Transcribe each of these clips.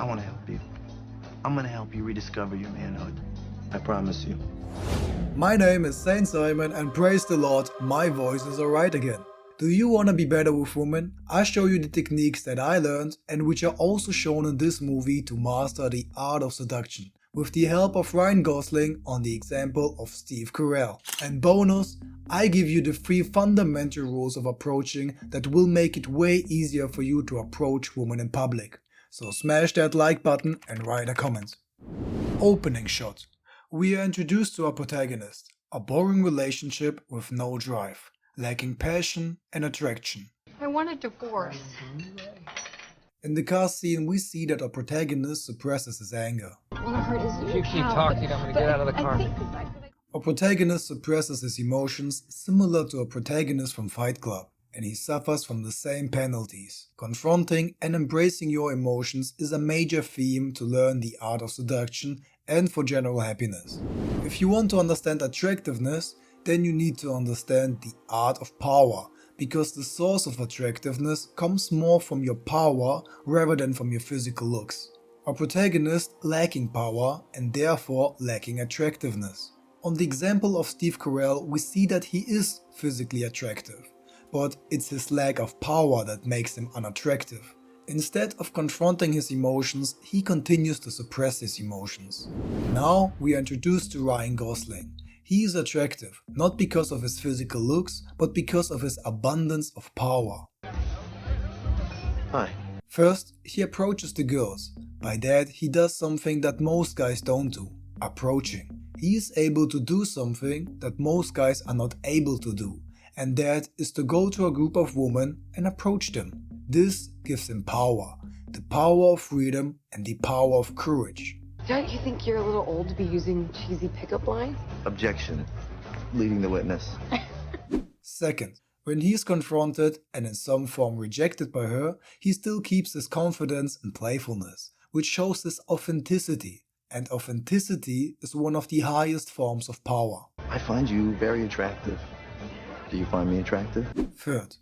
I want to help you. I'm gonna help you rediscover your manhood. I promise you. My name is Saint Simon and praise the Lord, my voice is alright again. Do you wanna be better with women? I show you the techniques that I learned and which are also shown in this movie to master the art of seduction, with the help of Ryan Gosling on the example of Steve Carell. And bonus, I give you the 3 fundamental rules of approaching that will make it way easier for you to approach women in public. So smash that like button and write a comment. Opening shot. We are introduced to our protagonist, a boring relationship with no drive, lacking passion and attraction. I want a divorce. In the car scene, we see that our protagonist suppresses his anger. If you keep talking, I'm gonna get out of the car. Our protagonist suppresses his emotions similar to a protagonist from Fight Club, and he suffers from the same penalties. Confronting and embracing your emotions is a major theme to learn the art of seduction and for general happiness. If you want to understand attractiveness, then you need to understand the art of power, because the source of attractiveness comes more from your power rather than from your physical looks. Our protagonist lacking power and therefore lacking attractiveness. On the example of Steve Carell, we see that he is physically attractive, but it's his lack of power that makes him unattractive. Instead of confronting his emotions, he continues to suppress his emotions. Now we are introduced to Ryan Gosling. He is attractive, not because of his physical looks, but because of his abundance of power. Hi. First, he approaches the girls. By that, he does something that most guys don't do, approaching. He is able to do something that most guys are not able to do, and that is to go to a group of women and approach them. This gives him power, the power of freedom and the power of courage. Don't you think you're a little old to be using cheesy pickup lines? Objection. Leading the witness. Second, when he is confronted and in some form rejected by her, he still keeps his confidence and playfulness, which shows his authenticity. And authenticity is one of the highest forms of power. I find you very attractive. Do you find me attractive? Third,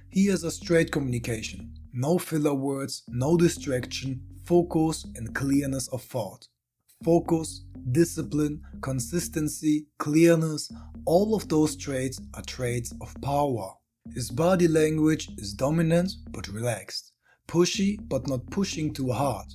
he has a straight communication. No filler words, no distraction, focus and clearness of thought. Focus, discipline, consistency, clearness, all of those traits are traits of power. His body language is dominant but relaxed, pushy but not pushing too hard,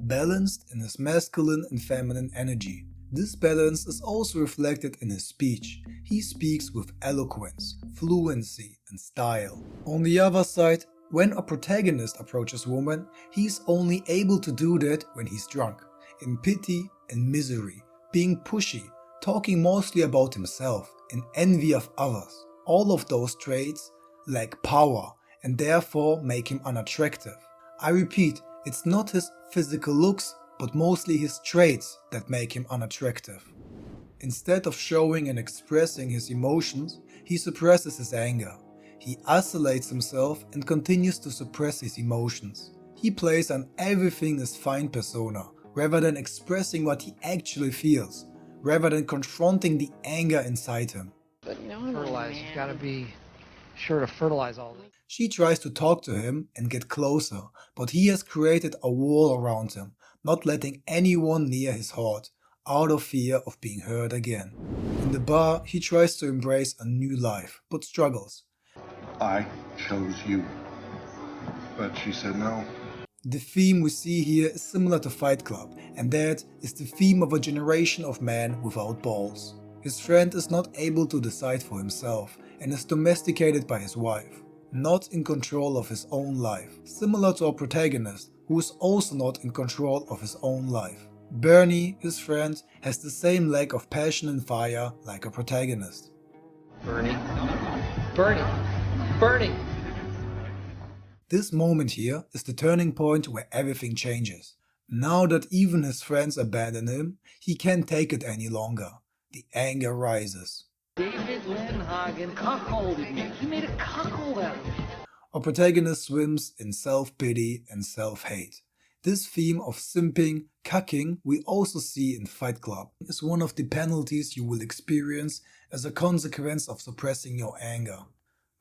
balanced in his masculine and feminine energy. This balance is also reflected in his speech. He speaks with eloquence, fluency and style. On the other side, when a protagonist approaches women, he is only able to do that when he's drunk, in pity and misery, being pushy, talking mostly about himself, in envy of others. All of those traits lack power and therefore make him unattractive. I repeat, it's not his physical looks, but mostly his traits that make him unattractive. Instead of showing and expressing his emotions, he suppresses his anger. He isolates himself and continues to suppress his emotions. He plays an everything is fine persona, rather than expressing what he actually feels, rather than confronting the anger inside him. But no, Fertilize. You've got to be sure to fertilize all this. She tries to talk to him and get closer, but he has created a wall around him, not letting anyone near his heart, out of fear of being hurt again. In the bar, he tries to embrace a new life, but struggles. I chose you. But she said no. The theme we see here is similar to Fight Club, and that is the theme of a generation of men without balls. His friend is not able to decide for himself and is domesticated by his wife, not in control of his own life, similar to our protagonist, who is also not in control of his own life. Bernie, his friend, has the same lack of passion and fire like a protagonist. Bernie. Bernie. Bernie. This moment here is the turning point where everything changes. Now that even his friends abandon him, he can't take it any longer. The anger rises. David Lenhagen cuckolded me. He made a cuckold out of me. Our protagonist swims in self-pity and self-hate. This theme of simping, cucking we also see in Fight Club is one of the penalties you will experience as a consequence of suppressing your anger.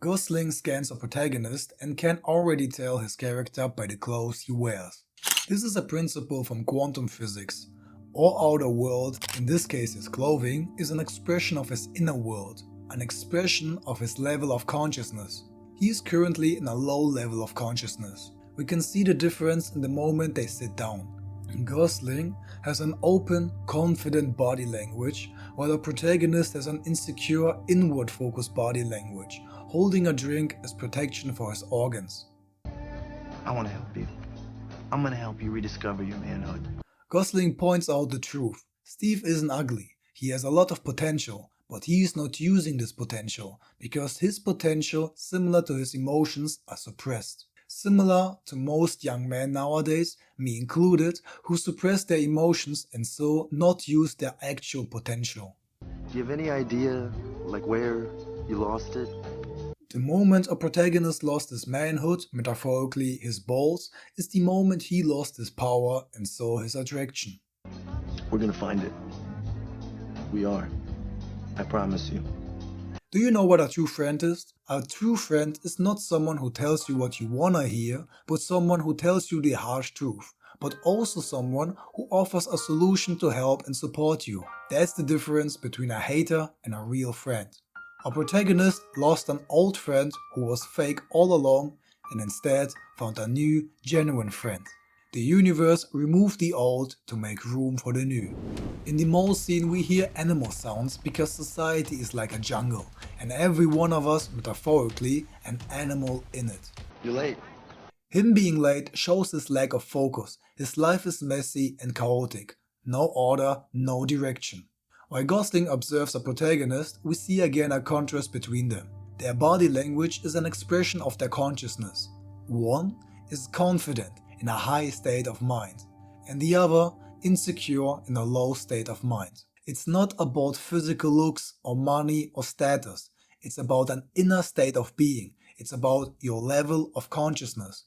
Gosling scans a protagonist and can already tell his character by the clothes he wears. This is a principle from quantum physics. Our outer world, in this case his clothing, is an expression of his inner world, an expression of his level of consciousness. He is currently in a low level of consciousness. We can see the difference in the moment they sit down. Gosling has an open, confident body language, while the protagonist has an insecure, inward-focused body language, holding a drink as protection for his organs. I want to help you. I'm gonna help you rediscover your manhood. Gosling points out the truth. Steve isn't ugly. He has a lot of potential, but he is not using this potential because his potential, similar to his emotions, are suppressed. Similar to most young men nowadays, me included, who suppress their emotions and so not use their actual potential. Do you have any idea, like, where you lost it? The moment a protagonist lost his manhood, metaphorically his balls, is the moment he lost his power and so his attraction. We're gonna find it. We are. I promise you. Do you know what a true friend is? A true friend is not someone who tells you what you wanna hear, but someone who tells you the harsh truth, but also someone who offers a solution to help and support you. That's the difference between a hater and a real friend. Our protagonist lost an old friend who was fake all along and instead found a new, genuine friend. The universe removed the old to make room for the new. In the mall scene we hear animal sounds because society is like a jungle and every one of us, metaphorically, an animal in it. You're late. Him being late shows his lack of focus. His life is messy and chaotic. No order, no direction. While Gosling observes a protagonist, we see again a contrast between them. Their body language is an expression of their consciousness. One is confident in a high state of mind, and the other insecure in a low state of mind. It's not about physical looks or money or status. It's about an inner state of being. It's about your level of consciousness.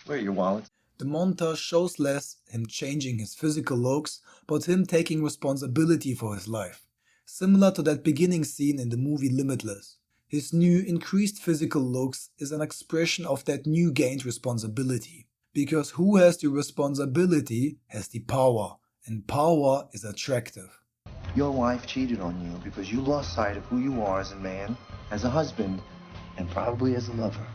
Where are your wallets? The montage shows less him changing his physical looks, but him taking responsibility for his life. Similar to that beginning scene in the movie Limitless. His new increased physical looks is an expression of that new gained responsibility. Because who has the responsibility has the power, and power is attractive. Your wife cheated on you because you lost sight of who you are as a man, as a husband, and probably as a lover.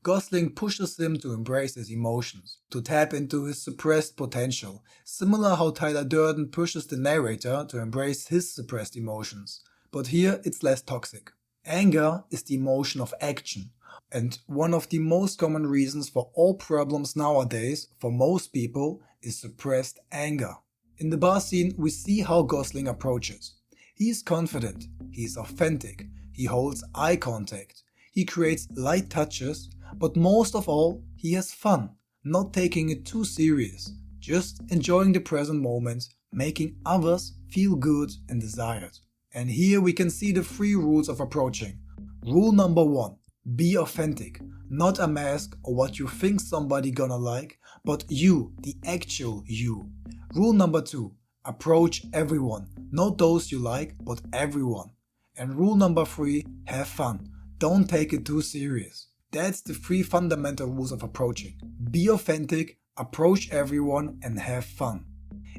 Gosling pushes him to embrace his emotions, to tap into his suppressed potential, similar how Tyler Durden pushes the narrator to embrace his suppressed emotions. But here it's less toxic. Anger is the emotion of action, and one of the most common reasons for all problems nowadays, for most people, is suppressed anger. In the bar scene, we see how Gosling approaches. He is confident, he is authentic, he holds eye contact, he creates light touches, but most of all, he has fun, not taking it too serious, just enjoying the present moment, making others feel good and desired. And here we can see the 3 rules of approaching. Rule number 1. Be authentic. Not a mask or what you think somebody gonna like, but you, the actual you. Rule number 2. Approach everyone. Not those you like, but everyone. And rule number 3. Have fun. Don't take it too serious. That's the 3 fundamental rules of approaching. Be authentic, approach everyone, and have fun.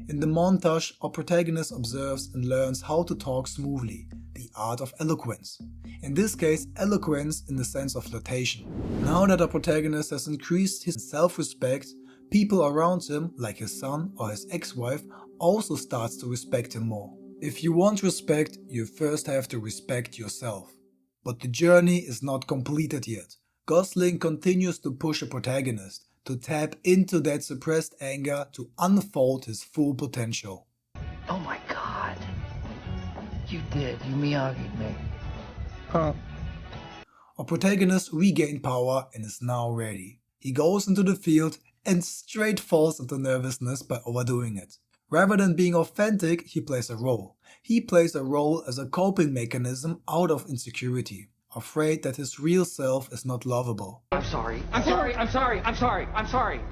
In the montage, our protagonist observes and learns how to talk smoothly, the art of eloquence. In this case, eloquence in the sense of flirtation. Now that our protagonist has increased his self-respect, people around him, like his son or his ex-wife, also starts to respect him more. If you want respect, you first have to respect yourself. But the journey is not completed yet. Gosling continues to push a protagonist, to tap into that suppressed anger to unfold his full potential. Oh my God. You did. You Miyagi'd me. Huh. Our protagonist regained power and is now ready. He goes into the field and straight falls into nervousness by overdoing it. Rather than being authentic, he plays a role. He plays a role as a coping mechanism out of insecurity, afraid that his real self is not lovable. I'm sorry.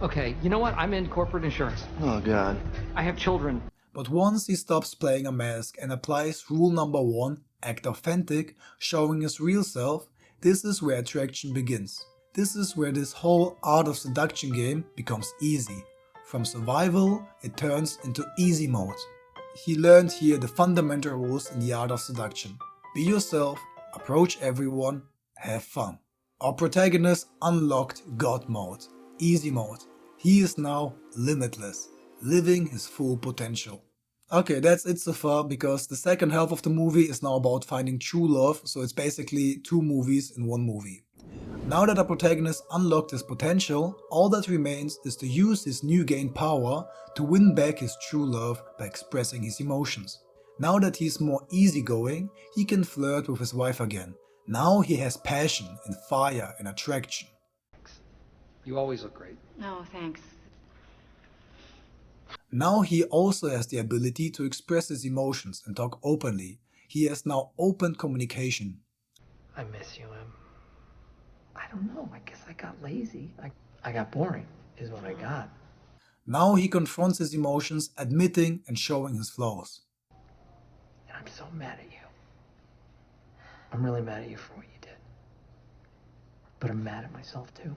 Okay, you know what? I'm in corporate insurance. Oh, God. I have children. But once he stops playing a mask and applies rule number 1, act authentic, showing his real self, this is where attraction begins. This is where this whole Art of Seduction game becomes easy. From survival, it turns into easy mode. He learned here the fundamental rules in the Art of Seduction. Be yourself, approach everyone, have fun. Our protagonist unlocked God mode, easy mode. He is now limitless, living his full potential. Okay, that's it so far, because the second half of the movie is now about finding true love, so it's basically 2 movies in 1 movie. Now that our protagonist unlocked his potential, all that remains is to use his new gained power to win back his true love by expressing his emotions. Now that he's more easygoing, he can flirt with his wife again. Now he has passion and fire and attraction. You always look great. No, thanks. Now he also has the ability to express his emotions and talk openly. He has now open communication. I miss you, Em. I don't know. I guess I got lazy. I got boring, is what I got. Now he confronts his emotions, admitting and showing his flaws. And I'm so mad at you. I'm really mad at you for what you did. But I'm mad at myself too.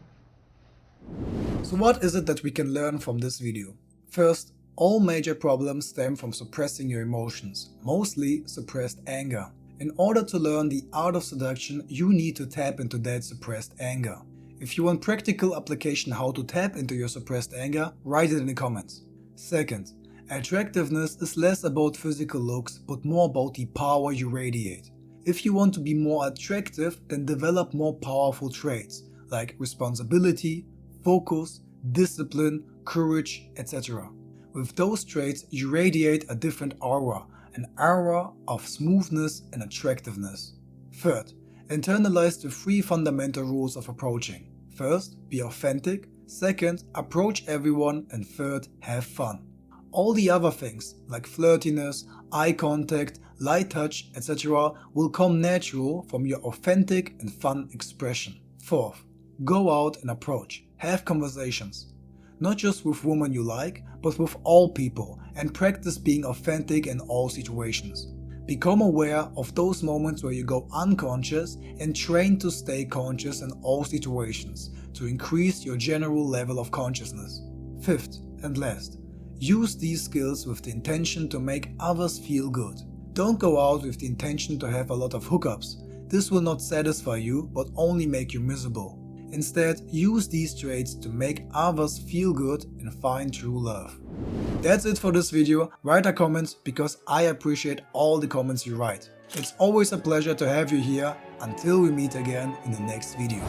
So what is it that we can learn from this video? First, all major problems stem from suppressing your emotions, mostly suppressed anger. In order to learn the Art of Seduction, you need to tap into that suppressed anger. If you want practical application how to tap into your suppressed anger, write it in the comments. Second, attractiveness is less about physical looks, but more about the power you radiate. If you want to be more attractive, then develop more powerful traits like responsibility, focus, discipline, courage, etc. With those traits, you radiate a different aura, an aura of smoothness and attractiveness. Third, internalize the 3 fundamental rules of approaching. First, be authentic. Second, approach everyone. And third, have fun. All the other things, like flirtiness, eye contact, light touch, etc. will come natural from your authentic and fun expression. Fourth, go out and approach. Have conversations. Not just with women you like, but with all people, and practice being authentic in all situations. Become aware of those moments where you go unconscious and train to stay conscious in all situations to increase your general level of consciousness. Fifth and last, use these skills with the intention to make others feel good. Don't go out with the intention to have a lot of hookups. This will not satisfy you but only make you miserable. Instead, use these traits to make others feel good and find true love. That's it for this video. Write a comment because I appreciate all the comments you write. It's always a pleasure to have you here. Until we meet again in the next video.